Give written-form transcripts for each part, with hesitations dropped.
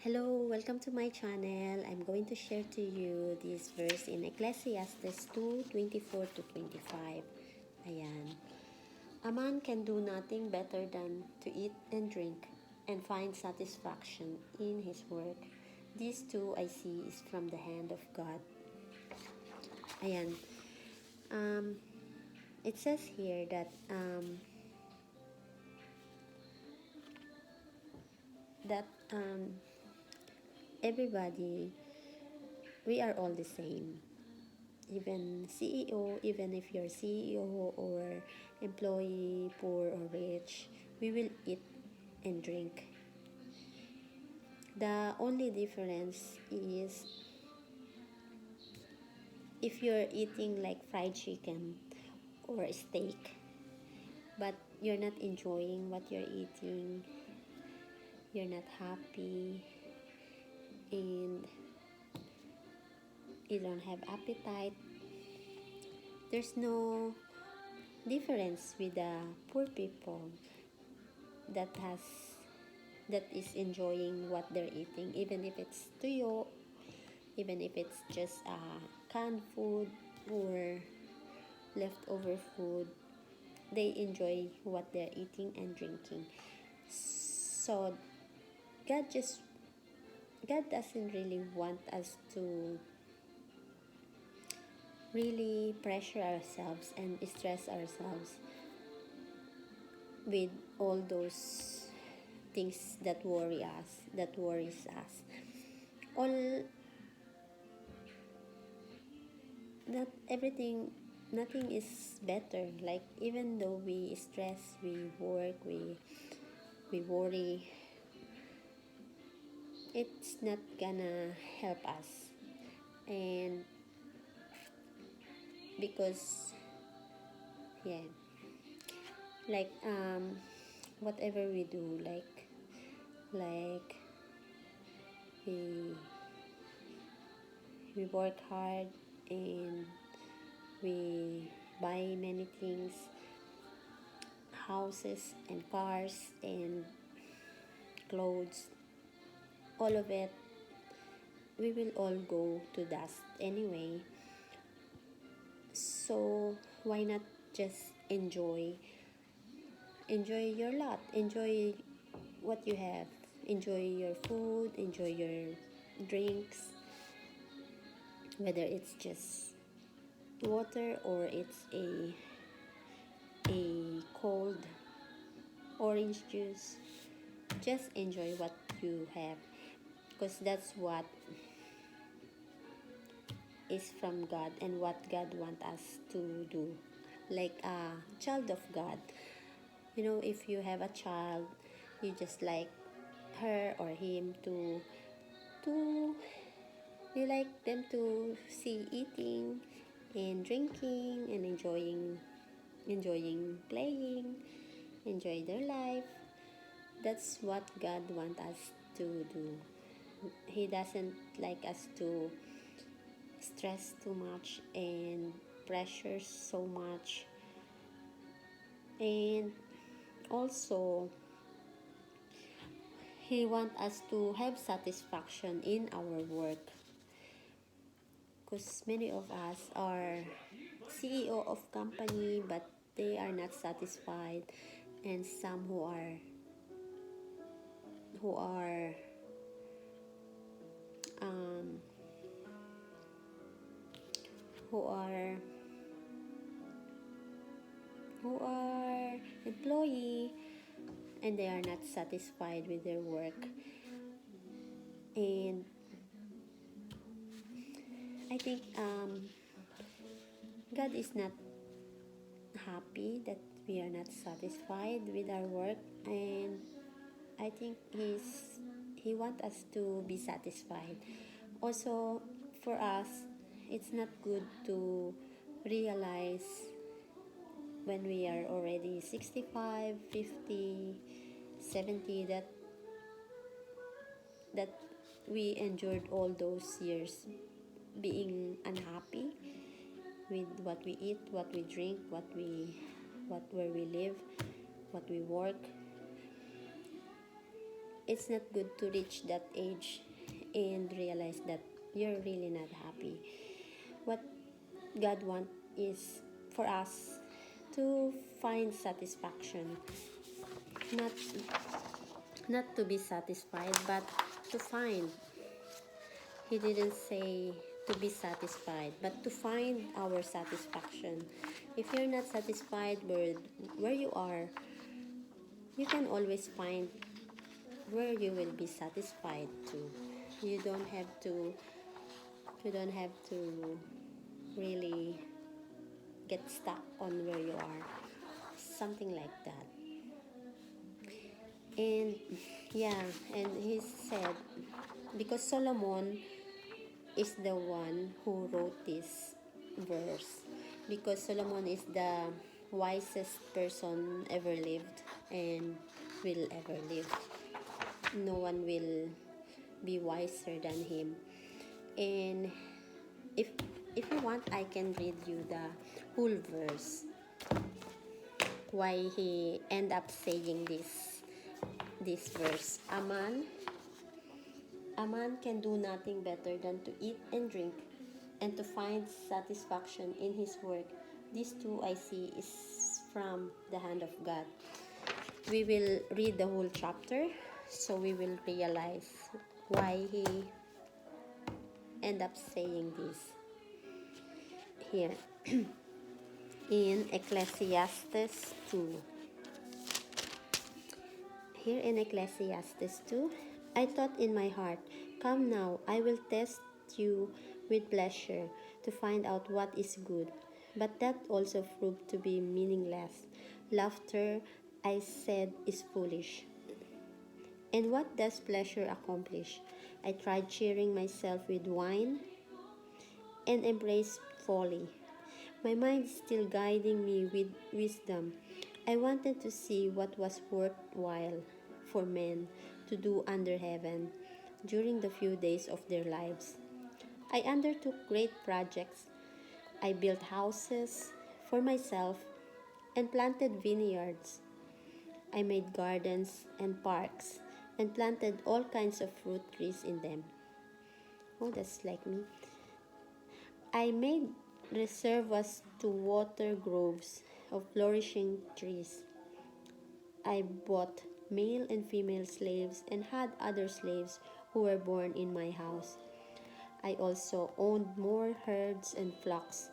Hello, welcome to my channel. I'm going to share to you this verse in Ecclesiastes 2:24 to 25. Ayan. A man can do nothing better than to eat and drink and find satisfaction in his work. These two I see is from the hand of God. Ayan. Um, it says here that everybody, we are all the same. Even CEO, even if you're CEO or employee, poor or rich, we will eat and drink. The only difference is if you're eating like fried chicken or steak, but you're not enjoying what you're eating, you're not happy, and you don't have appetite, there's no difference with the poor people that has that is enjoying what they're eating, even if it's tuyo, even if it's just canned food or leftover food. They enjoy what they're eating and drinking. So god just God doesn't really want us to really pressure ourselves and stress ourselves with all those things that worries us. All Not everything, nothing is better. Like, even though we stress, we work, we worry, it's not gonna help us. And because, yeah, like whatever we do, like we we work hard and we buy many things, houses and cars and clothes, all of it, we will all go to dust anyway. So why not just enjoy your lot, enjoy what you have, enjoy your food, enjoy your drinks, whether it's just water or it's a cold orange juice. Just enjoy what you have, because that's what is from God and what God wants us to do. Like a child of God, if you have a child, you just like her or him to you like them to see eating and drinking and enjoying playing, enjoy their life. That's what God wants us to do. He doesn't like us to stress too much and pressure so much. And also, He wants us to have satisfaction in our work, because many of us are CEO of company but they are not satisfied, and some who are um, who are who are employee and they are not satisfied with their work. And I think God is not happy that we are not satisfied with our work, and I think He wants us to be satisfied. Also, for us, it's not good to realize when we are already 65, 50, 70 that we endured all those years being unhappy with what we eat, what we drink, where we live, what we work. it's not good to reach that age and realize that you're really not happy. What God wants is for us to find satisfaction, not not to be satisfied, but to find. He didn't say to be satisfied, but to find our satisfaction. If you're not satisfied with where you are, you can always find where you will be satisfied to. You don't have to you don't have to really get stuck on where you are. Something like that. And yeah, and he said because Solomon is the one who wrote this verse, because Solomon is the wisest person ever lived and will ever live. No one will be wiser than him. And if if you want, I can read you the whole verse, why he end up saying this verse. A man can do nothing better than to eat and drink and to find satisfaction in his work. These two I see is from the hand of God. We will read the whole chapter so we will realize why he end up saying this here in Ecclesiastes 2. Here in Ecclesiastes 2, I thought in my heart, come now, I will test you with pleasure to find out what is good. But that also proved to be meaningless. Laughter, I said, is foolish. And what does pleasure accomplish? I tried cheering myself with wine and embraced folly. My mind is still guiding me with wisdom. I wanted to see what was worthwhile for men to do under heaven during the few days of their lives. I undertook great projects. I built houses for myself and planted vineyards. I made gardens and parks and planted all kinds of fruit trees in them. Oh, that's like me. I made reservoirs to water groves of flourishing trees. I bought male and female slaves and had other slaves who were born in my house. I also owned more herds and flocks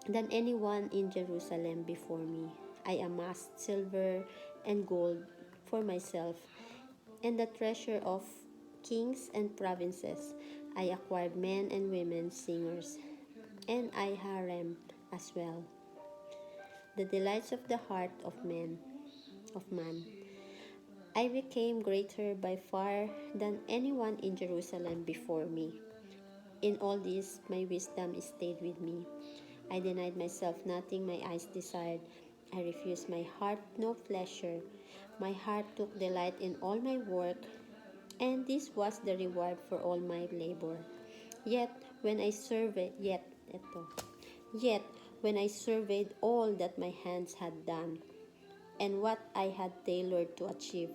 than anyone in Jerusalem before me. I amassed silver and gold for myself and the treasure of kings and provinces. I acquired men and women singers, and I harem as well, the delights of the heart of man. I became greater by far than anyone in Jerusalem before me. In all this, my wisdom stayed with me. I denied myself nothing my eyes desired. I refused my heart no pleasure. My heart took delight in all my work, and this was the reward for all my labor. Yet when I surveyed, yet when I surveyed all that my hands had done, and what I had tailored to achieve,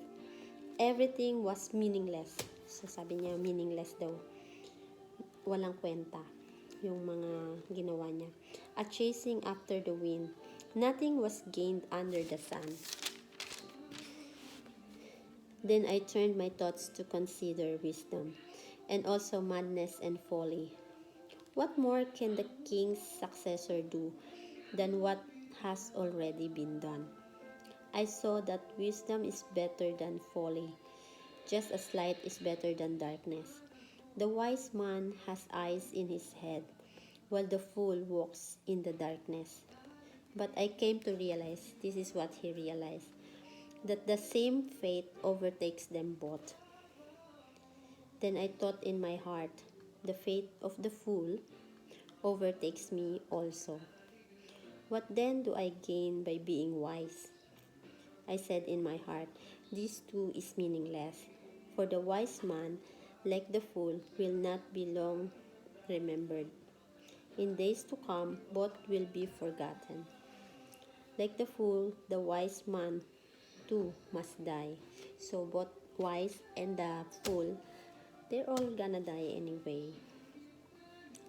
everything was meaningless. So sabi niya, meaningless daw. Walang kwenta yung mga ginawa niya. A chasing after the wind. Nothing was gained under the sun. Then I turned my thoughts to consider wisdom, and also madness and folly. What more can the king's successor do than what has already been done? I saw that wisdom is better than folly, just as light is better than darkness. The wise man has eyes in his head, while the fool walks in the darkness. But I came to realize, this is what he realized, that the same fate overtakes them both. Then I thought in my heart, the fate of the fool overtakes me also. What then do I gain by being wise? I said in my heart, this too is meaningless, for the wise man, like the fool, will not be long remembered. In days to come, both will be forgotten. Like the fool, the wise man too must die. So both wise and the fool, they're all gonna die anyway.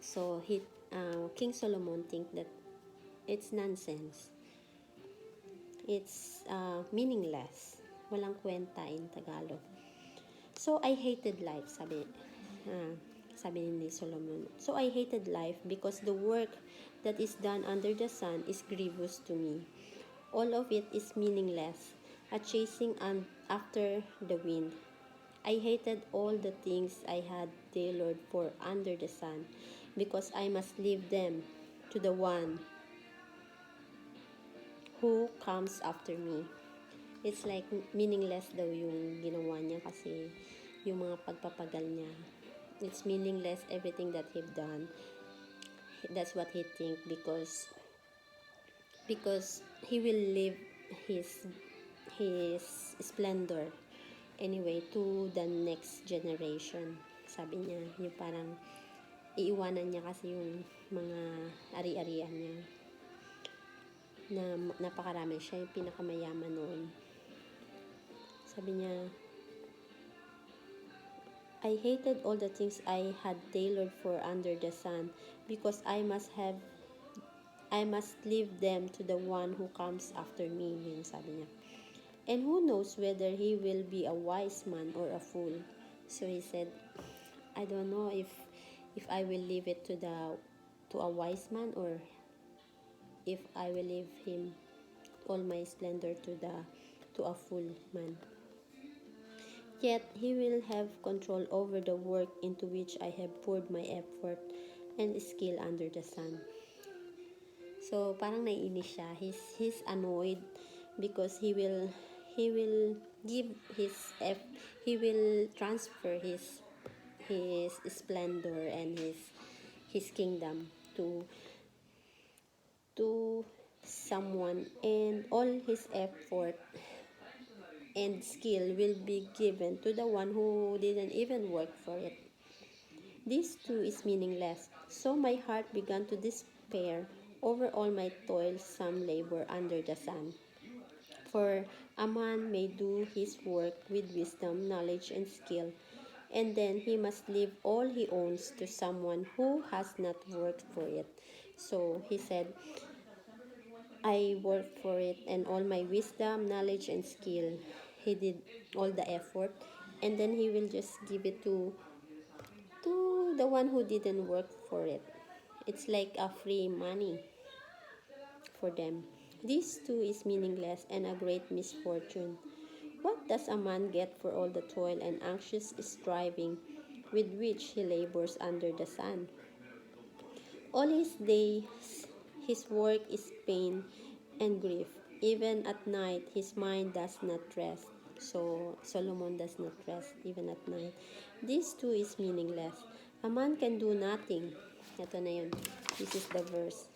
So King Solomon think that it's nonsense. It's meaningless. Walang kwenta in Tagalog. So I hated life, uh, sabi ni Solomon. So I hated life because the work that is done under the sun is grievous to me. All of it is meaningless, a chasing after the wind. I hated all the things I had tailored for under the sun because I must leave them to the one who comes after me. It's like meaningless daw yung ginawa niya kasi yung mga pagpapagal niya. It's meaningless everything that he've done. That's what he think because he will leave his splendor anyway to the next generation. Sabi niya, yung parang iiwanan niya kasi yung mga ari-arian niya na napakarami. Siya yung pinakamayaman noon. Sabi niya, I hated all the things I had tailored for under the sun because I must leave them to the one who comes after me, yun sabi niya. And who knows whether he will be a wise man or a fool. So he said, I don't know if I will leave it to a wise man or if I will leave him all my splendor to a fool man. Yet he will have control over the work into which I have poured my effort and skill under the sun. So parang naiinis siya. He's annoyed because he will give he will transfer his splendor and his kingdom to someone, and all his effort and skill will be given to the one who didn't even work for it. This too is meaningless. So my heart began to despair over all my toilsome labor under the sun. For a man may do his work with wisdom, knowledge, and skill, and then he must leave all he owns to someone who has not worked for it. So he said, I worked for it, and all my wisdom, knowledge, and skill, he did all the effort, and then he will just give it to the one who didn't work for it. It's like a free money for them. This too is meaningless and a great misfortune. What does a man get for all the toil and anxious striving with which he labors under the sun? All his days, his work is pain and grief. Even at night, his mind does not rest. So, Solomon does not rest even at night. This too is meaningless. A man can do nothing. Ito na yun. This is the verse.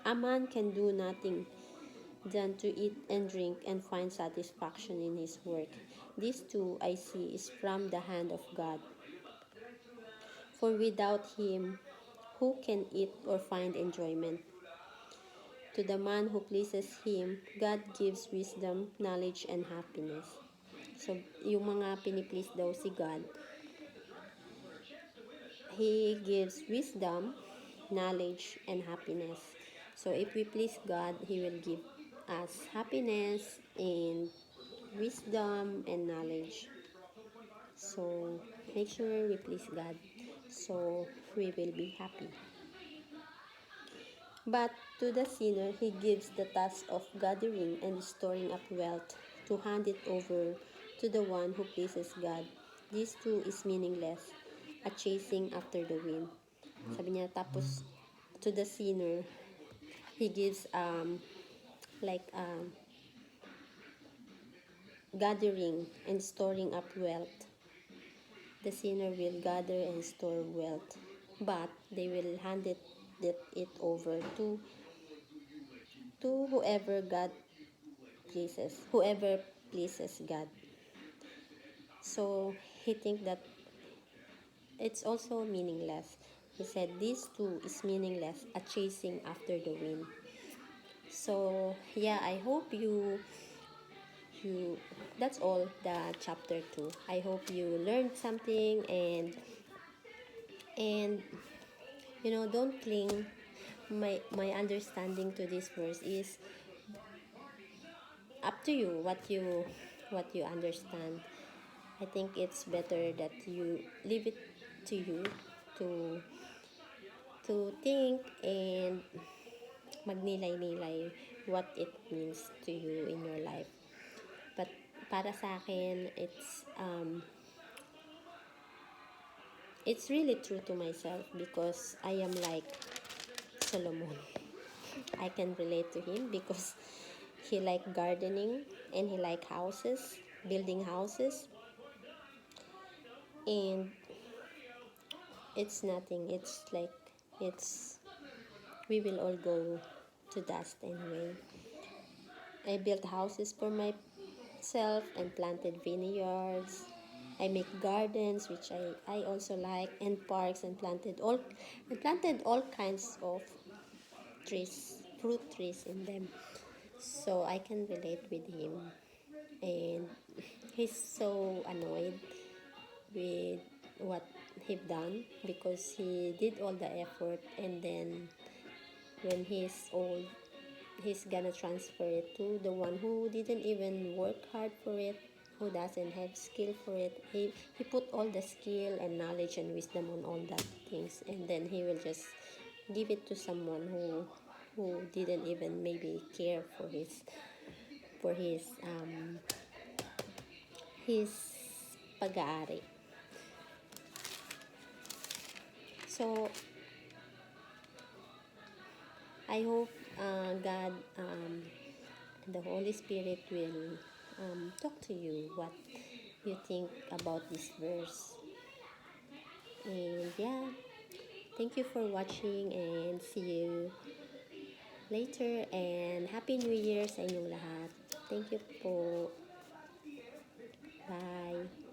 A man can do nothing than to eat and drink and find satisfaction in his work. This too, I see, is from the hand of God. For without him, who can eat or find enjoyment? To the man who pleases him, God gives wisdom, knowledge, and happiness. So, yung mga piniplease daw si God, He gives wisdom, knowledge, and happiness. So, if we please God, He will give us happiness and wisdom and knowledge. So, make sure we please God so we will be happy. But to the sinner, he gives the task of gathering and storing up wealth to hand it over to the one who pleases God. This too is meaningless, a chasing after the wind. Sabi niya, tapos to the sinner, he gives like gathering and storing up wealth. The sinner will gather and store wealth, but they will hand it over to whoever pleases God. So he think that it's also meaningless. He said this too is meaningless, a chasing after the wind. So yeah, I hope you you, that's all the chapter 2. I hope you learned something, and don't cling. My understanding to this verse is up to you, what you understand. I think it's better that you leave it to you to think and magnilay-nilay what it means to you in your life. But para sa akin, it's really true to myself, because I am like Solomon. I can relate to him because he like gardening, and he like houses, building houses, and it's nothing. It's like, it's we will all go to dust anyway. I built houses for myself and planted vineyards. I make gardens, which I also like, and parks, and planted all kinds of trees, fruit trees in them. So I can relate with him. And he's so annoyed with what he done, because he did all the effort, and then when he's old, he's gonna transfer it to the one who didn't even work hard for it, who doesn't have skill for it. He put all the skill and knowledge and wisdom on all that things, and then he will just give it to someone who didn't even maybe care for his pag-aari. So I hope God, the Holy Spirit will talk to you what you think about this verse. And yeah, thank you for watching, and see you later, and Happy New Year sa inyong lahat. Thank you po. Bye.